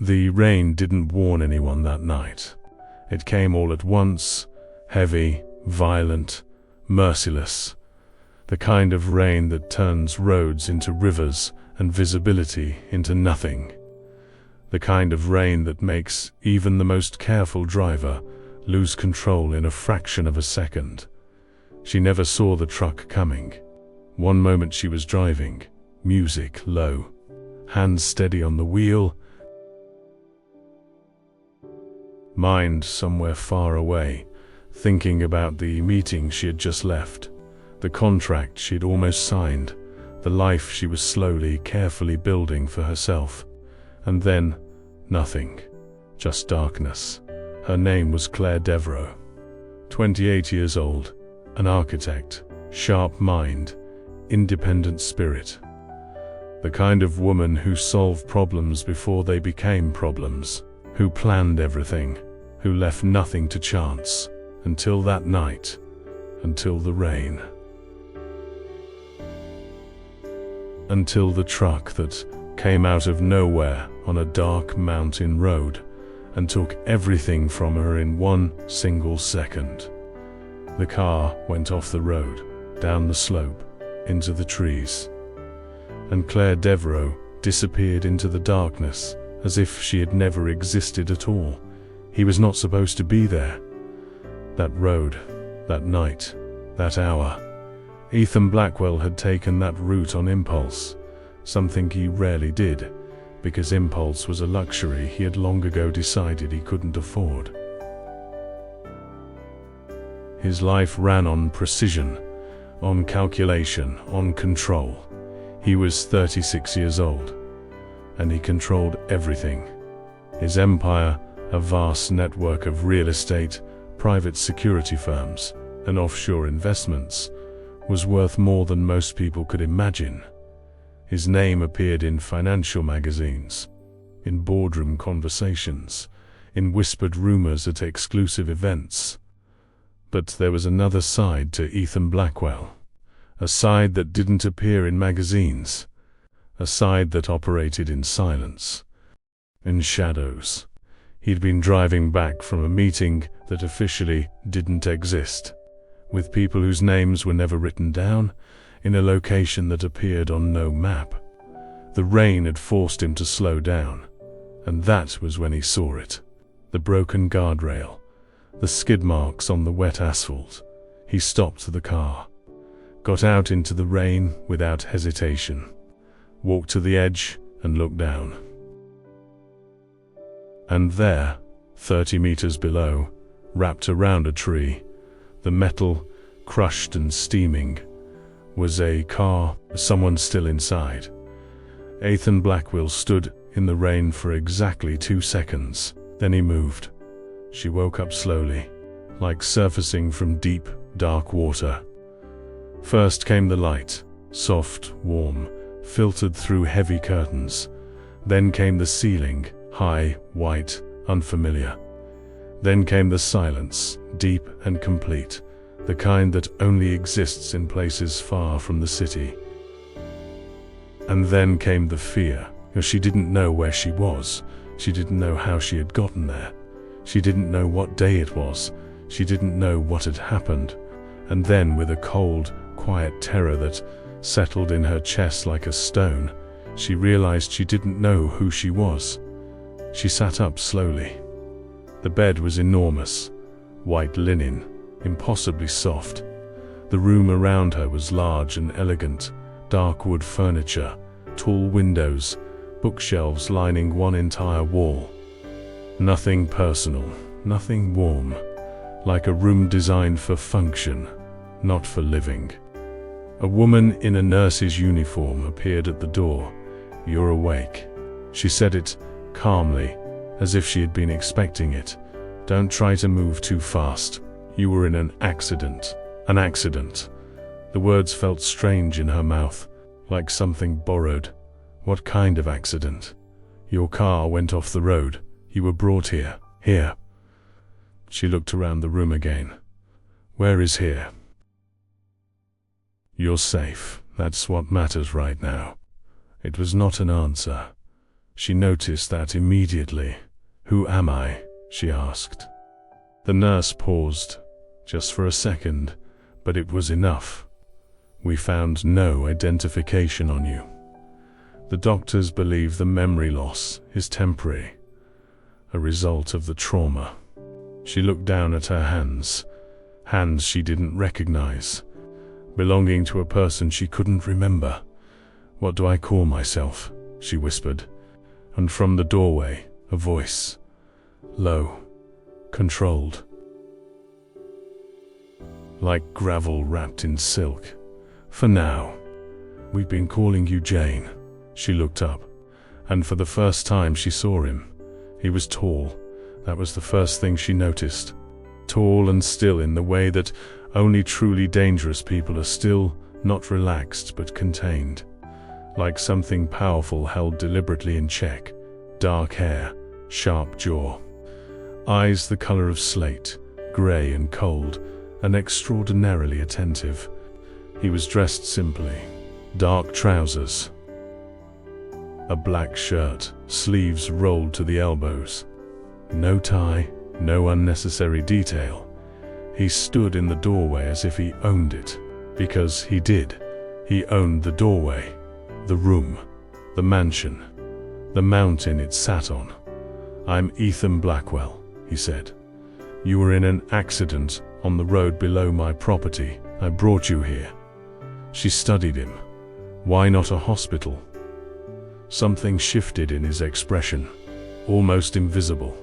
The rain didn't warn anyone that night. It came all at once, heavy, violent, merciless. The kind of rain that turns roads into rivers and visibility into nothing. The kind of rain that makes even the most careful driver lose control in a fraction of a second. She never saw the truck coming. One moment she was driving, music low, hands steady on the wheel, mind somewhere far away, thinking about the meeting she had just left, the contract she'd almost signed, the life she was slowly, carefully building for herself. And then, nothing, just darkness. Her name was Claire Devereaux, 28 years old, an architect, sharp mind, independent spirit. The kind of woman who solved problems before they became problems, who planned everything, who left nothing to chance, until that night, until the rain. Until the truck that came out of nowhere on a dark mountain road and took everything from her in one single second. The car went off the road, down the slope, into the trees. And Claire Devereaux disappeared into the darkness as if she had never existed at all. He was not supposed to be there. That road, that night, that hour. Ethan Blackwell had taken that route on impulse, something he rarely did, because impulse was a luxury he had long ago decided he couldn't afford. His life ran on precision, on calculation, on control. He was 36 years old, and he controlled everything. His empire, a vast network of real estate, private security firms, and offshore investments, was worth more than most people could imagine. His name appeared in financial magazines, in boardroom conversations, in whispered rumors at exclusive events. But there was another side to Ethan Blackwell, a side that didn't appear in magazines, a side that operated in silence, in shadows. He'd been driving back from a meeting that officially didn't exist, with people whose names were never written down, in a location that appeared on no map. The rain had forced him to slow down, and that was when he saw it. The broken guardrail, the skid marks on the wet asphalt. He stopped the car, got out into the rain without hesitation, walked to the edge and looked down. And there, 30 meters below, wrapped around a tree, the metal, crushed and steaming, was a car, someone still inside. Ethan Blackwell stood in the rain for exactly 2 seconds. Then he moved. She woke up slowly, like surfacing from deep, dark water. First came the light, soft, warm, filtered through heavy curtains. Then came the ceiling, high, white, unfamiliar. Then came the silence, deep and complete, the kind that only exists in places far from the city. And then came the fear. She didn't know where she was. She didn't know how she had gotten there. She didn't know what day it was. She didn't know what had happened. And then, with a cold, quiet terror that settled in her chest like a stone, she realized she didn't know who she was. She sat up slowly. The bed was enormous, white linen, impossibly soft. The room around her was large and elegant, dark wood furniture, tall windows, bookshelves lining one entire wall. Nothing personal, nothing warm, like a room designed for function, not for living. A woman in a nurse's uniform appeared at the door. "You're awake." She said it calmly, as if she had been expecting it. "Don't try to move too fast. You were in an accident." An accident. The words felt strange in her mouth, like something borrowed. What kind of accident? "Your car went off the road. You were brought here." "Here." She looked around the room again. "Where is here?" "You're safe. That's what matters right now." It was not an answer. She noticed that immediately. "Who am I?" she asked. The nurse paused, just for a second, but it was enough. "We found no identification on you. The doctors believe the memory loss is temporary, a result of the trauma." She looked down at her hands she didn't recognize, belonging to a person she couldn't remember. "What do I call myself?" she whispered, and from the doorway, a voice, low, controlled, like gravel wrapped in silk. "For now, we've been calling you Jane." She looked up, and for the first time she saw him. He was tall. That was the first thing she noticed. Tall and still in the way that only truly dangerous people are still, not relaxed but contained. Like something powerful held deliberately in check. Dark hair, sharp jaw, eyes the color of slate, gray and cold, and extraordinarily attentive. He was dressed simply. Dark trousers, a black shirt, sleeves rolled to the elbows. No tie, no unnecessary detail. He stood in the doorway as if he owned it. Because he did. He owned the doorway, the room, the mansion, the mountain it sat on. "I'm Ethan Blackwell," he said. "You were in an accident on the road below my property. I brought you here." She studied him. Why not a hospital? Something shifted in his expression. Almost invisible.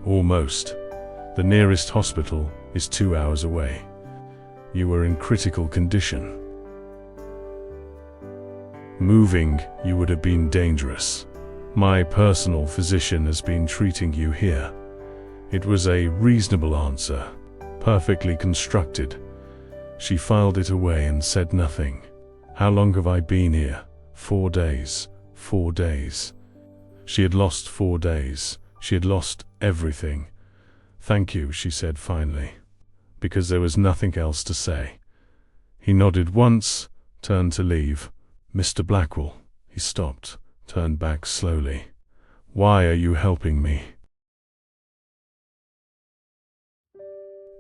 Almost. The nearest hospital is 2 hours away. You were in critical condition. Moving, you would have been dangerous. My personal physician has been treating you here. It was a reasonable answer, perfectly constructed. She filed it away and said nothing. "How long have I been here?" 4 days. 4 days. She had lost 4 days. She had lost everything. "Thank you," she said finally, because there was nothing else to say. He nodded once, turned to leave. "Mr. Blackwell." He stopped, turned back slowly. "Why are you helping me?"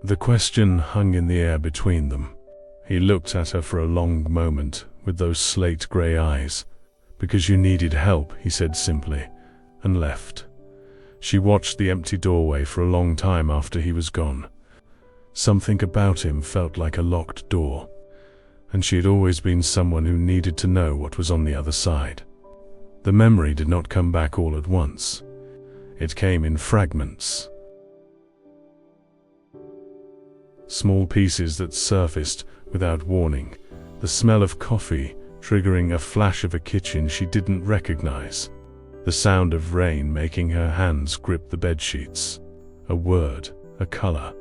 The question hung in the air between them. He looked at her for a long moment with those slate-gray eyes. "Because you needed help," he said simply, and left. She watched the empty doorway for a long time after he was gone. Something about him felt like a locked door, and she had always been someone who needed to know what was on the other side. The memory did not come back all at once. It came in fragments. Small pieces that surfaced without warning. The smell of coffee triggering a flash of a kitchen she didn't recognize. The sound of rain making her hands grip the bedsheets. A word, a color,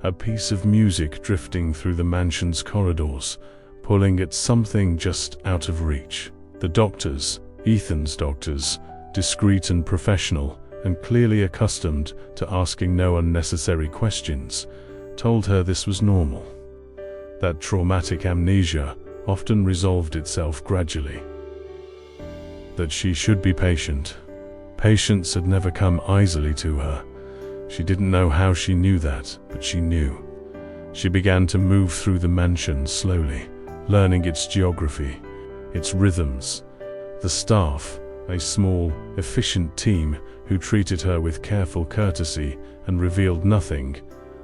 a piece of music drifting through the mansion's corridors, pulling at something just out of reach. The doctors, Ethan's doctors, discreet and professional, and clearly accustomed to asking no unnecessary questions, told her this was normal. That traumatic amnesia often resolved itself gradually. That she should be patient. Patience had never come easily to her. She didn't know how she knew that, but she knew. She began to move through the mansion slowly, learning its geography, its rhythms. The staff, a small, efficient team who treated her with careful courtesy and revealed nothing,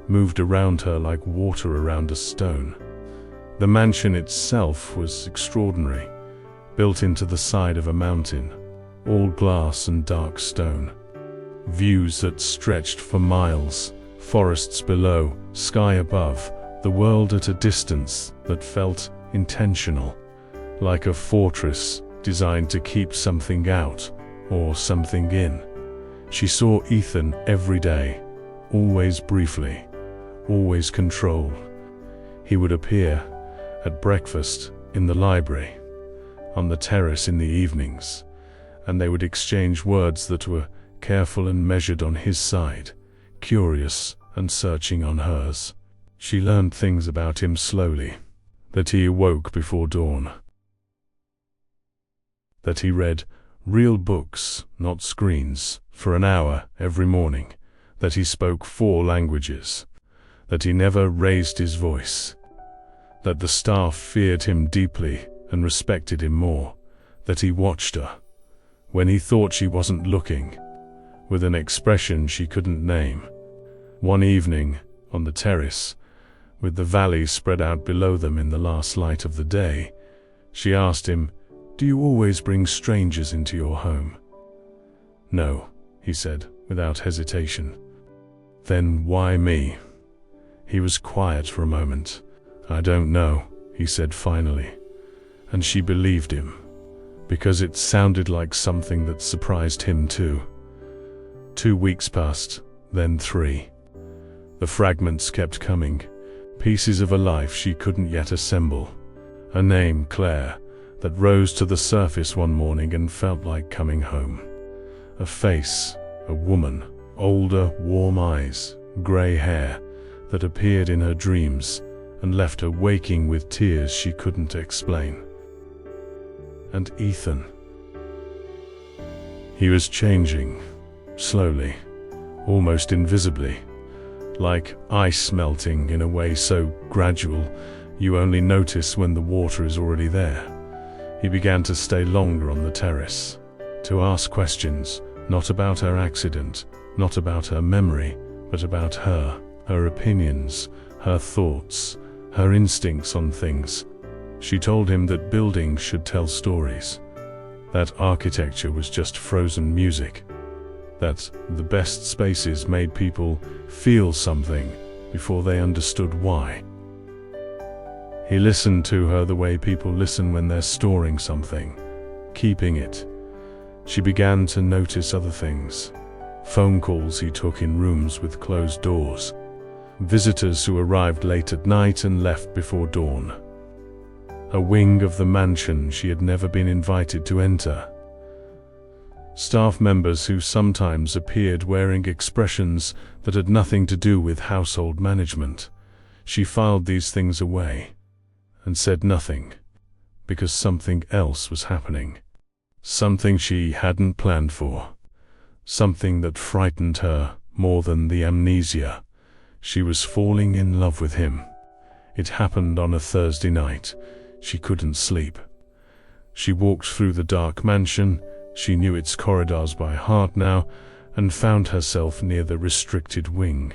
moved around her like water around a stone. The mansion itself was extraordinary, built into the side of a mountain, all glass and dark stone. Views that stretched for miles, forests below, sky above, the world at a distance that felt intentional, like a fortress designed to keep something out or something in. She saw Ethan every day, always briefly, always controlled. He would appear at breakfast, in the library, on the terrace in the evenings, and they would exchange words that were careful and measured on his side, curious and searching on hers. She learned things about him slowly, that he awoke before dawn, that he read Real books, not screens, for an hour every morning, that he spoke 4 languages, that he never raised his voice, that the staff feared him deeply and respected him more, that he watched her, when he thought she wasn't looking, with an expression she couldn't name. One evening, on the terrace, with the valley spread out below them in the last light of the day, she asked him, "Do you always bring strangers into your home?" "No," he said, without hesitation. "Then why me?" He was quiet for a moment. "I don't know," he said finally. And she believed him, because it sounded like something that surprised him too. 2 weeks passed, then 3. The fragments kept coming, pieces of a life she couldn't yet assemble. A name, Claire, that rose to the surface one morning and felt like coming home. A face, a woman, older, warm eyes, grey hair, that appeared in her dreams and left her waking with tears she couldn't explain. And Ethan. He was changing, slowly, almost invisibly, like ice melting in a way so gradual you only notice when the water is already there. He began to stay longer on the terrace, to ask questions, not about her accident, not about her memory, but about her opinions, her thoughts, her instincts on things. She told him that buildings should tell stories, that architecture was just frozen music, that the best spaces made people feel something before they understood why. He listened to her the way people listen when they're storing something, keeping it. She began to notice other things. Phone calls he took in rooms with closed doors. Visitors who arrived late at night and left before dawn. A wing of the mansion she had never been invited to enter. Staff members who sometimes appeared wearing expressions that had nothing to do with household management. She filed these things away and said nothing, because something else was happening. Something she hadn't planned for. Something that frightened her more than the amnesia. She was falling in love with him. It happened on a Thursday night. She couldn't sleep. She walked through the dark mansion. She knew its corridors by heart now, and found herself near the restricted wing.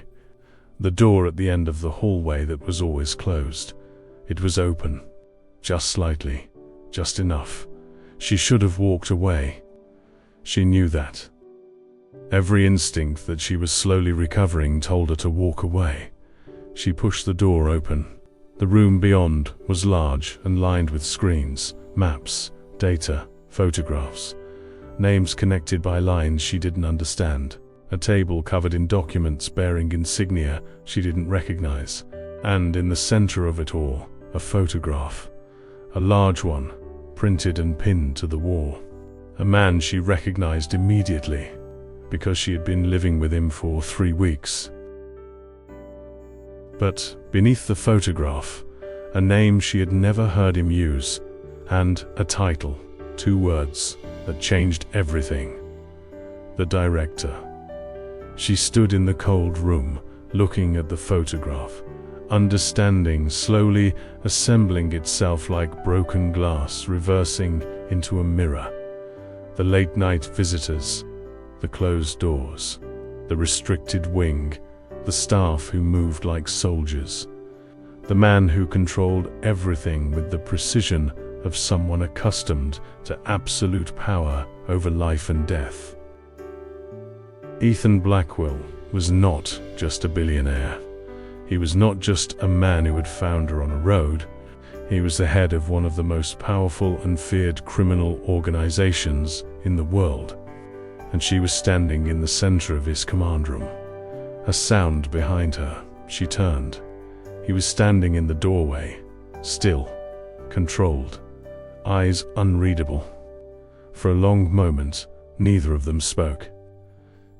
The door at the end of the hallway that was always closed. It was open, just slightly, just enough. She should have walked away. She knew that. Every instinct that she was slowly recovering told her to walk away. She pushed the door open. The room beyond was large and lined with screens, maps, data, photographs, names connected by lines she didn't understand, a table covered in documents bearing insignia she didn't recognize, and in the center of it all, a photograph, a large one, printed and pinned to the wall. A man she recognized immediately, because she had been living with him for 3 weeks. But beneath the photograph, a name she had never heard him use, and a title, 2 words, that changed everything. The director. She stood in the cold room, looking at the photograph, understanding slowly assembling itself like broken glass reversing into a mirror. The late-night visitors, the closed doors, the restricted wing, the staff who moved like soldiers, the man who controlled everything with the precision of someone accustomed to absolute power over life and death. Ethan Blackwell was not just a billionaire. He was not just a man who had found her on a road. He was the head of one of the most powerful and feared criminal organizations in the world. And she was standing in the center of his command room. A sound behind her. She turned. He was standing in the doorway, still, controlled, eyes unreadable. For a long moment, neither of them spoke.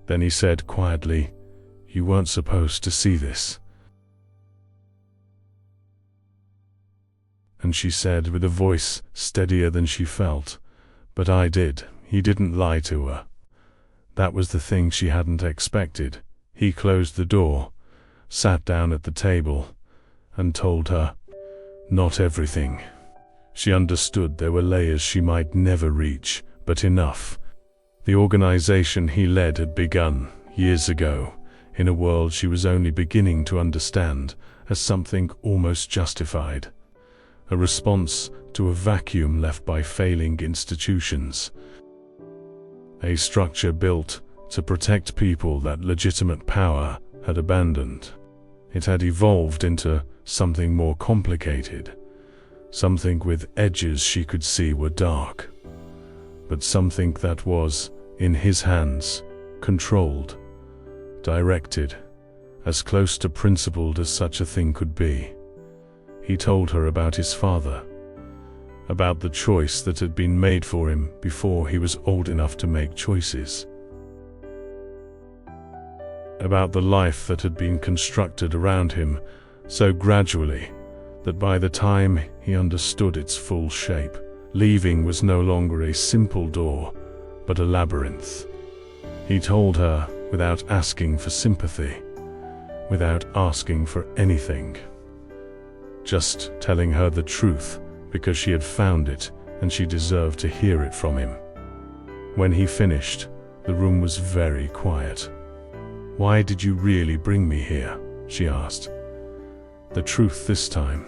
Then he said quietly, "You weren't supposed to see this." And she said with a voice steadier than she felt, "But I did." he didn't lie to her. That was the thing she hadn't expected. He closed the door, sat down at the table, and told her, not everything. She understood there were layers she might never reach, but enough. The organization he led had begun, years ago, in a world she was only beginning to understand, as something almost justified. A response to a vacuum left by failing institutions. A structure built to protect people that legitimate power had abandoned. It had evolved into something more complicated, something with edges she could see were dark, but something that was, in his hands, controlled, directed, as close to principled as such a thing could be. He told her about his father, about the choice that had been made for him before he was old enough to make choices, about the life that had been constructed around him so gradually that by the time he understood its full shape, leaving was no longer a simple door, but a labyrinth. He told her without asking for sympathy, without asking for anything, just telling her the truth because she had found it and she deserved to hear it from him. When he finished, the room was very quiet. "Why did you really bring me here?" she asked. The truth this time.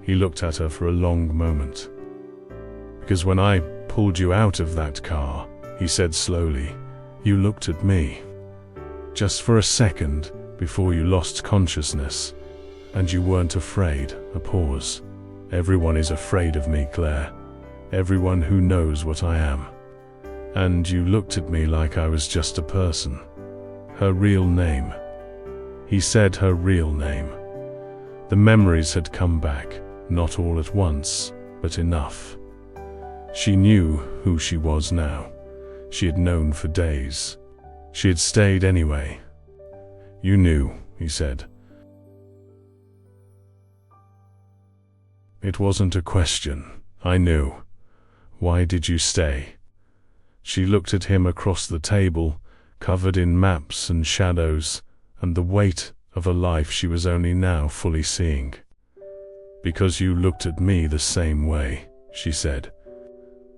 He looked at her for a long moment. "Because when I pulled you out of that car," he said slowly, "you looked at me. Just for a second before you lost consciousness. And you weren't afraid." A pause. "Everyone is afraid of me, Claire. Everyone who knows what I am. And you looked at me like I was just a person. Her real name." He said her real name. The memories had come back, not all at once, but enough. She knew who she was now. She had known for days. She had stayed anyway. "You knew," he said. "It wasn't a question. I knew. Why did you stay?" She looked at him across the table, covered in maps and shadows, and the weight of a life she was only now fully seeing. "Because you looked at me the same way," she said.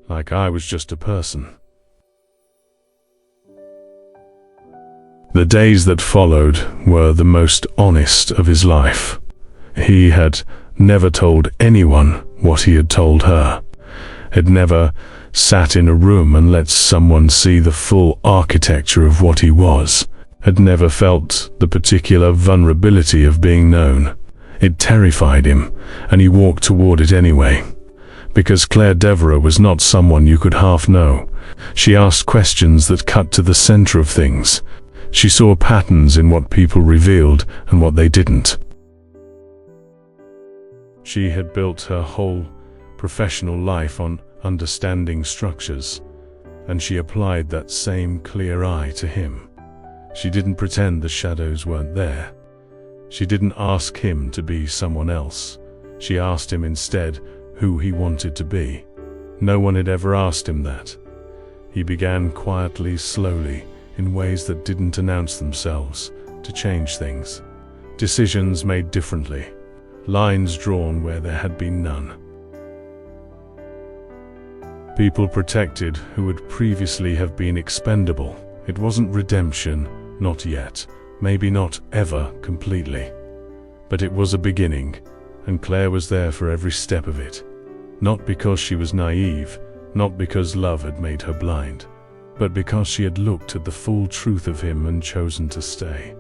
"Like I was just a person." The days that followed were the most honest of his life. He had never told anyone what he had told her, had never sat in a room and let someone see the full architecture of what he was, had never felt the particular vulnerability of being known. It terrified him, and he walked toward it anyway. Because Claire Devereux was not someone you could half know. She asked questions that cut to the center of things. She saw patterns in what people revealed and what they didn't. She had built her whole professional life on understanding structures, and she applied that same clear eye to him. She didn't pretend the shadows weren't there. She didn't ask him to be someone else. She asked him instead who he wanted to be. No one had ever asked him that. He began quietly, slowly, in ways that didn't announce themselves, to change things. Decisions made differently. Lines drawn where there had been none. People protected who would previously have been expendable. It wasn't redemption, not yet, maybe not ever completely. But it was a beginning, and Claire was there for every step of it. Not because she was naive, not because love had made her blind, but because she had looked at the full truth of him and chosen to stay.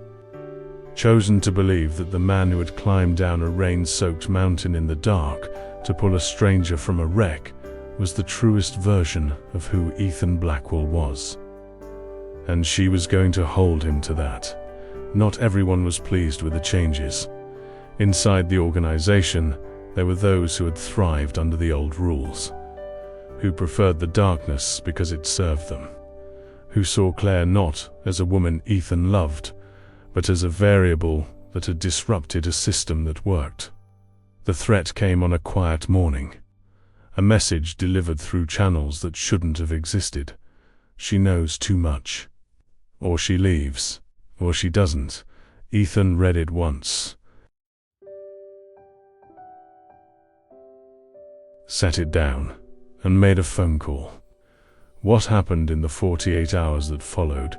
Chosen to believe that the man who had climbed down a rain-soaked mountain in the dark to pull a stranger from a wreck was the truest version of who Ethan Blackwell was. And she was going to hold him to that. Not everyone was pleased with the changes. Inside the organization, there were those who had thrived under the old rules, who preferred the darkness because it served them, who saw Claire not as a woman Ethan loved, but as a variable that had disrupted a system that worked. The threat came on a quiet morning, a message delivered through channels that shouldn't have existed, She knows too much. Or she leaves. Or she doesn't. Ethan read it once. Set it down, and made a phone call. What happened in the 48 hours that followed,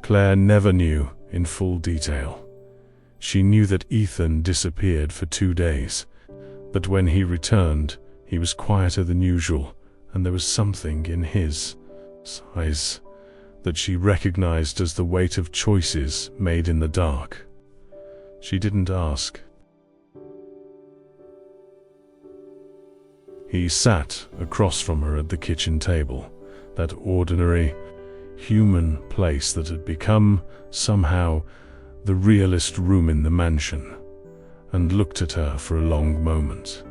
Claire never knew in full detail. She knew that Ethan disappeared for 2 days, that when he returned, he was quieter than usual, and there was something in his eyes that she recognized as the weight of choices made in the dark. She didn't ask. He sat across from her at the kitchen table, that ordinary, human place that had become, somehow, the realest room in the mansion, and looked at her for a long moment.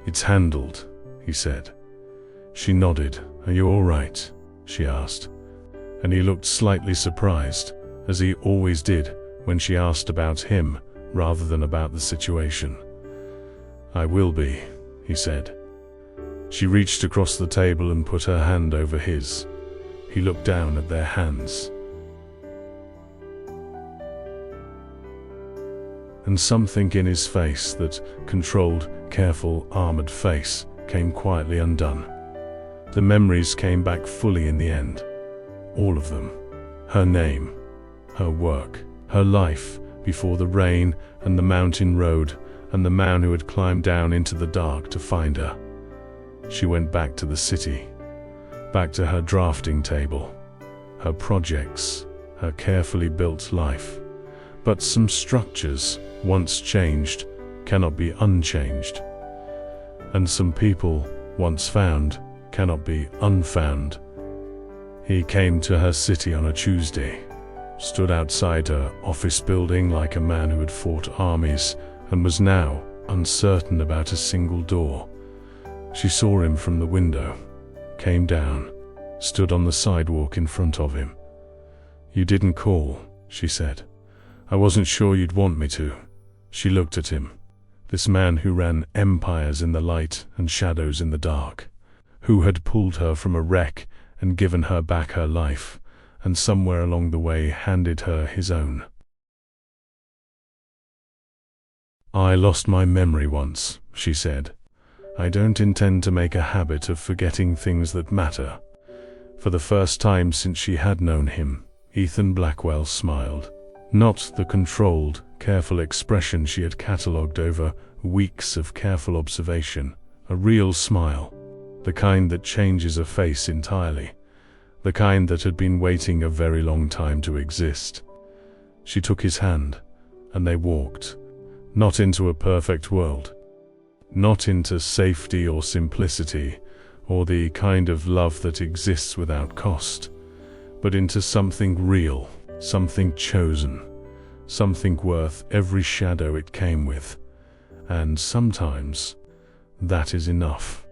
"It's handled," he said. She nodded. "Are you all right?" she asked, and he looked slightly surprised, as he always did when she asked about him rather than about the situation. "I will be," he said. She reached across the table and put her hand over his. He looked down at their hands. And something in his face, that controlled, careful, armored face, came quietly undone. The memories came back fully in the end. All of them. Her name, her work, her life before the rain and the mountain road, and the man who had climbed down into the dark to find her. She went back to the city, back to her drafting table, her projects, her carefully built life. But some structures, once changed, cannot be unchanged. And some people, once found, cannot be unfound. He came to her city on a Tuesday, stood outside her office building like a man who had fought armies and was now uncertain about a single door. She saw him from the window, came down, stood on the sidewalk in front of him. "You didn't call," she said. "I wasn't sure you'd want me to." She looked at him, this man who ran empires in the light and shadows in the dark, who had pulled her from a wreck and given her back her life, and somewhere along the way handed her his own. "I lost my memory once," she said. "I don't intend to make a habit of forgetting things that matter." For the first time since she had known him, Ethan Blackwell smiled. Not the controlled, careful expression she had catalogued over weeks of careful observation. A real smile. The kind that changes a face entirely. The kind that had been waiting a very long time to exist. She took his hand, and they walked. Not into a perfect world. Not into safety or simplicity, or the kind of love that exists without cost, but into something real, something chosen, something worth every shadow it came with. And sometimes, that is enough.